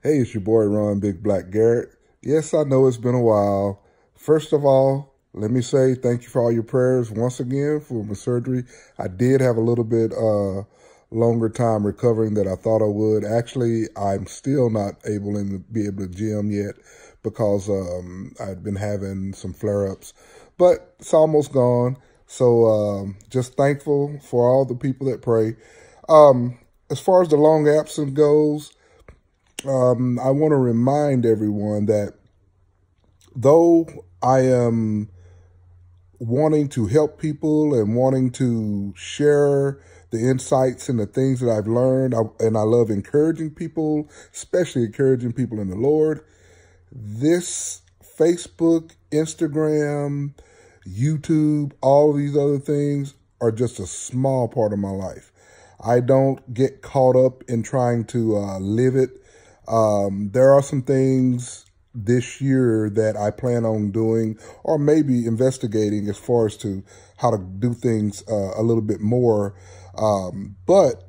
Hey, it's your boy Ron Big Black Garrett. Yes, I know it's been a while. First of all, let me say thank you for all your prayers once again for my surgery. I did have a little bit longer time recovering than I thought I would. Actually, I'm still not able to be able to gym yet because I've been having some flare-ups, but it's almost gone. So just thankful for all the people that pray. As far as the long absence goes, I want to remind everyone that though I am wanting to help people and wanting to share the insights and the things that I've learned, and I love encouraging people, especially encouraging people in the Lord, this Facebook, Instagram, YouTube, all of these other things are just a small part of my life. I don't get caught up in trying to live it. There are some things this year that I plan on doing or maybe investigating as far as to how to do things a little bit more. But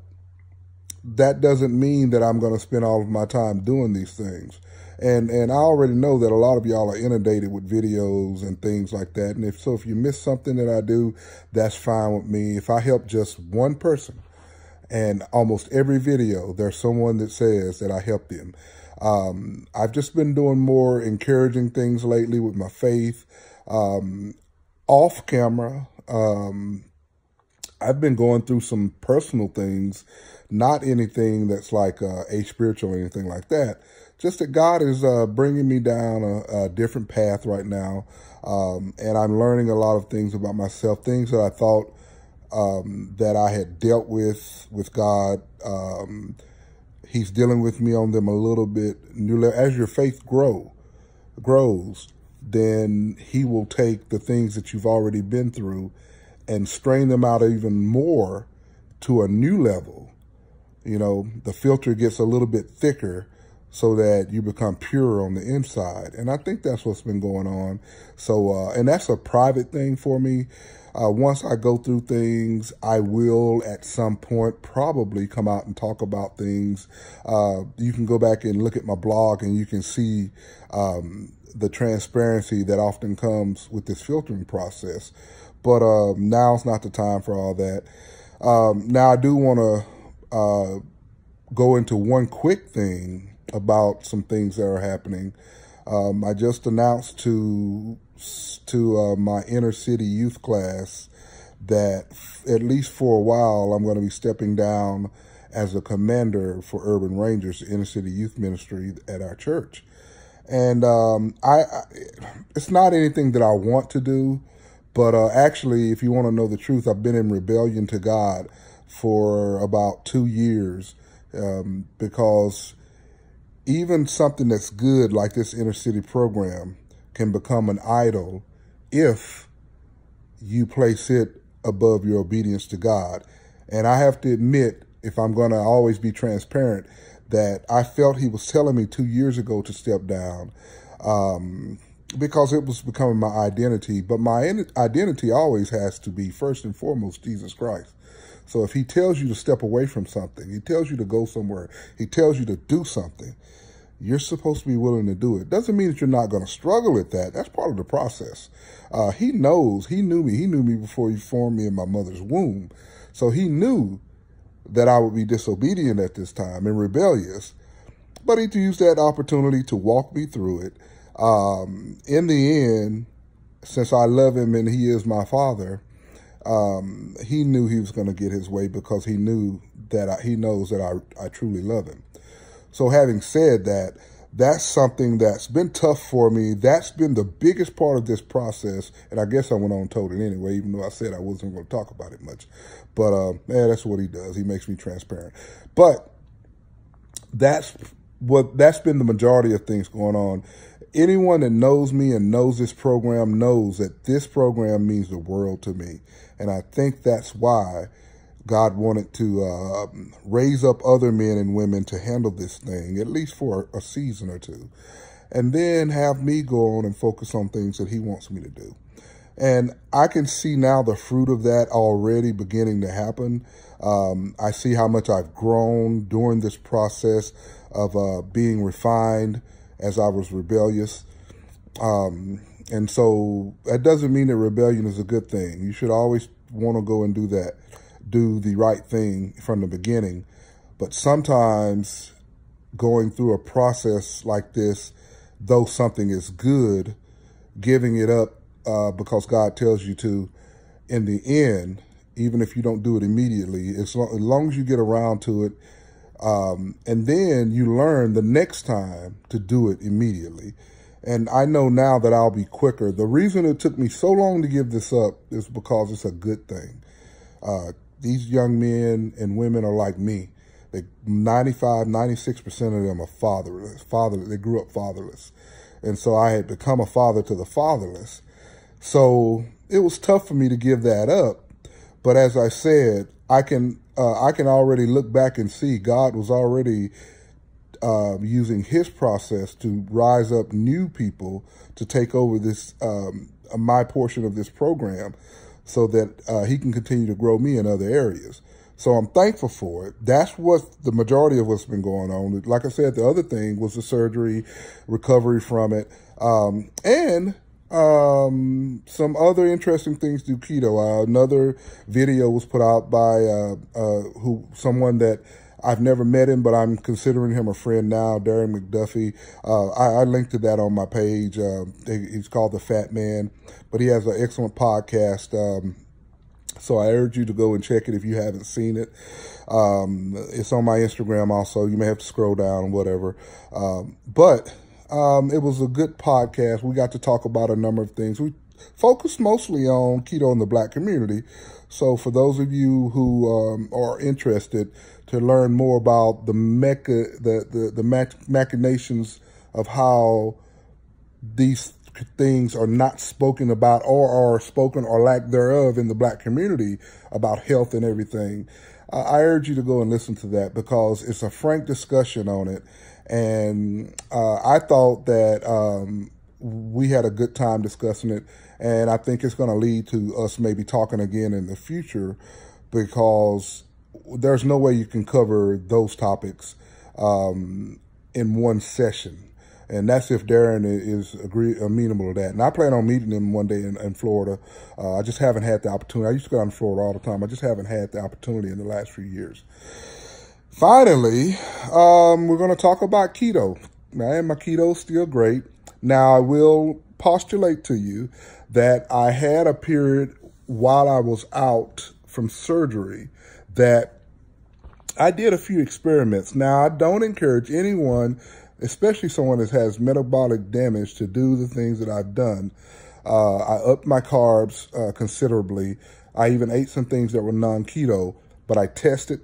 that doesn't mean that I'm going to spend all of my time doing these things. And I already know that a lot of y'all are inundated with videos and things like that. And if you miss something that I do, that's fine with me. If I help just one person, and almost every video, there's someone that says that I helped them. I've just been doing more encouraging things lately with my faith. Off camera, I've been going through some personal things, not anything that's like spiritual or anything like that. Just that God is bringing me down a different path right now. And I'm learning a lot of things about myself, things that I thought that I had dealt with God. He's dealing with me on them a little bit. As your faith grows, then he will take the things that you've already been through and strain them out even more to a new level. You know, the filter gets a little bit thicker so that you become pure on the inside. And I think that's what's been going on. So, and that's a private thing for me. Once I go through things, I will at some point probably come out and talk about things. You can go back and look at my blog and you can see the transparency that often comes with this filtering process. But now's not the time for all that. Now I do want to go into one quick thing about some things that are happening. I just announced to my inner city youth class that at least for a while, I'm going to be stepping down as a commander for Urban Rangers, the inner city youth ministry at our church. And it's not anything that I want to do, but actually, if you want to know the truth, I've been in rebellion to God for about 2 years because even something that's good like this inner city program can become an idol if you place it above your obedience to God. And I have to admit, if I'm going to always be transparent, that I felt he was telling me 2 years ago to step down because it was becoming my identity. But my identity always has to be first and foremost Jesus Christ. So if he tells you to step away from something, he tells you to go somewhere, he tells you to do something, you're supposed to be willing to do it. Doesn't mean that you're not going to struggle with that. That's part of the process. He knows, he knew me before he formed me in my mother's womb. So he knew that I would be disobedient at this time and rebellious, but he used that opportunity to walk me through it. In the end, since I love him and he is my father, he knew he was going to get his way because he knew that he knows that I truly love him. So having said that, that's something that's been tough for me. That's been the biggest part of this process. And I guess I went on and told it anyway, even though I said I wasn't going to talk about it much. But that's what he does. He makes me transparent. But that's been the majority of things going on. Anyone that knows me and knows this program knows that this program means the world to me. And I think that's why God wanted to raise up other men and women to handle this thing, at least for a season or two, and then have me go on and focus on things that he wants me to do. And I can see now the fruit of that already beginning to happen. I see how much I've grown during this process of being refined as I was rebellious. And so that doesn't mean that rebellion is a good thing. You should always want to go and do that, do the right thing from the beginning. But sometimes going through a process like this, though something is good, giving it up because God tells you to, in the end, even if you don't do it immediately, as long as you get around to it, and then you learn the next time to do it immediately. And I know now that I'll be quicker. The reason it took me so long to give this up is because it's a good thing. These young men and women are like me. 95, 96% of them are fatherless. They grew up fatherless. And so I had become a father to the fatherless. So it was tough for me to give that up. But as I said, I can already look back and see God was already using his process to rise up new people to take over this, my portion of this program, so that he can continue to grow me in other areas. So I'm thankful for it. That's what the majority of what's been going on. Like I said, the other thing was the surgery, recovery from it, and some other interesting things through keto. Another video was put out by someone that I've never met him, but I'm considering him a friend now, Darren McDuffie. I linked to that on my page. He's called The Fat Man, but he has an excellent podcast. So I urge you to go and check it if you haven't seen it. It's on my Instagram also. You may have to scroll down, whatever. But it was a good podcast. We got to talk about a number of things. We focused mostly on keto in the Black community. So for those of you who are interested to learn more about the machinations of how these things are not spoken about or are spoken or lack thereof in the Black community about health and everything, I urge you to go and listen to that, because it's a frank discussion on it. And I thought that we had a good time discussing it, and I think it's going to lead to us maybe talking again in the future, because there's no way you can cover those topics in one session. And that's if Darren is amenable to that. And I plan on meeting him one day in Florida. I just haven't had the opportunity. I used to go down to Florida all the time. I just haven't had the opportunity in the last few years. Finally, we're going to talk about keto. Man, my keto is still great. Now, I will postulate to you that I had a period while I was out from surgery that I did a few experiments. Now, I don't encourage anyone, especially someone that has metabolic damage, to do the things that I've done. I upped my carbs considerably. I even ate some things that were non-keto, but I tested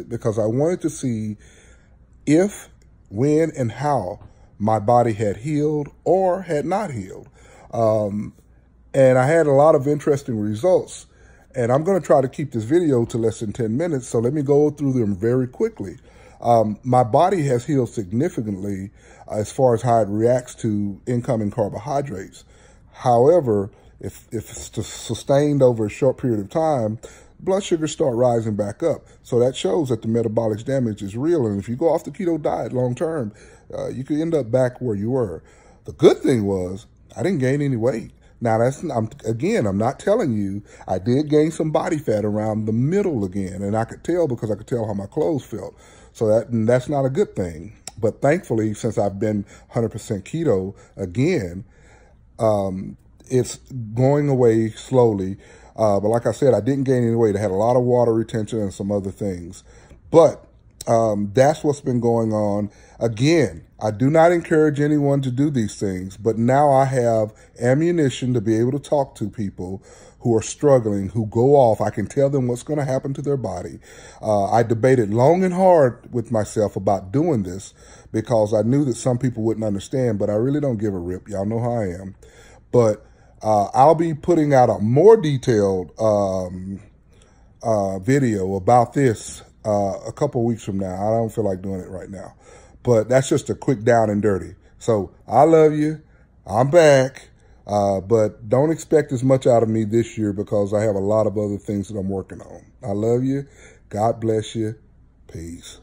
because I wanted to see if, when, and how my body had healed or had not healed. And I had a lot of interesting results. And I'm going to try to keep this video to less than 10 minutes, so let me go through them very quickly. My body has healed significantly as far as how it reacts to incoming carbohydrates. However, if it's sustained over a short period of time, blood sugars start rising back up. So that shows that the metabolic damage is real. And if you go off the keto diet long term, you could end up back where you were. The good thing was I didn't gain any weight. Now, I'm not telling you, I did gain some body fat around the middle again. And I could tell because I could tell how my clothes felt. So that's not a good thing. But thankfully, since I've been 100% keto again, it's going away slowly. But like I said, I didn't gain any weight. I had a lot of water retention and some other things. But that's what's been going on. Again, I do not encourage anyone to do these things, but now I have ammunition to be able to talk to people who are struggling, who go off. I can tell them what's going to happen to their body. I debated long and hard with myself about doing this because I knew that some people wouldn't understand, but I really don't give a rip. Y'all know how I am. But I'll be putting out a more detailed video about this a couple weeks from now. I don't feel like doing it right now. But that's just a quick down and dirty. So I love you. I'm back. But don't expect as much out of me this year because I have a lot of other things that I'm working on. I love you. God bless you. Peace.